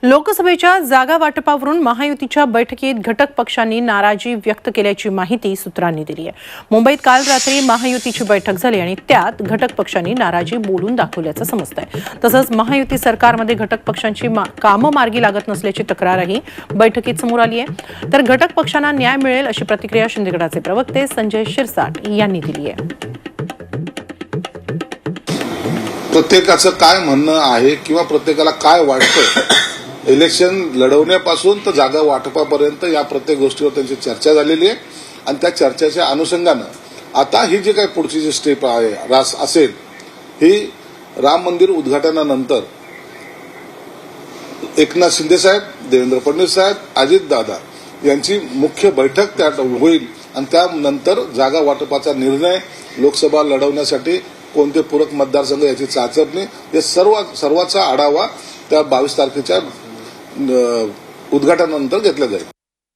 लोकसभेच्या जागा वाटपावरून महायुतीच्या बैठकीत घटक पक्षांनी नाराजी व्यक्त केल्याची माहिती सूत्रांनी दिली आहे। मुंबईत काल रात्री महायुतीची बैठक झाली आणि त्यात घटक पक्षांनी नाराजी बोलून दाखवल्याचं समजतंय। तसंच महायुती सरकारमध्ये घटक पक्षांची कामं मार्गी लागत नसल्याची तक्रारही बैठकीत समोर आली आहे। तर घटक पक्षांना न्याय मिळेल अशी प्रतिक्रिया शिंदे गटाचे प्रवक्ते संजय शिरसाट यांनी दिली आहे। प्रत्येकाचं काय म्हणणं आहे किंवा प्रत्येकाला काय वाटतं, इलेक्शन लढवण्यापासून तर जागा वाटपापर्यंत या प्रत्येक गोष्टीवर त्यांची चर्चा झालेली आहे आणि त्या चर्चेच्या अनुषंगानं आता ही जी काही पुढची जी स्टेप आहे असेल, ही राम मंदिर उद्घाटनानंतर एकनाथ शिंदे साहेब, देवेंद्र फडणवीस साहेब, अजित दादा यांची मुख्य बैठक त्यात होईल आणि त्यानंतर जागा वाटपाचा निर्णय, लोकसभा लढवण्यासाठी कोणते पूरक मतदारसंघ याची चाचपणी, हे सर्वाचा आढावा त्या 22 तारखेच्या उद्घाटनानंतर घेतला जाईल।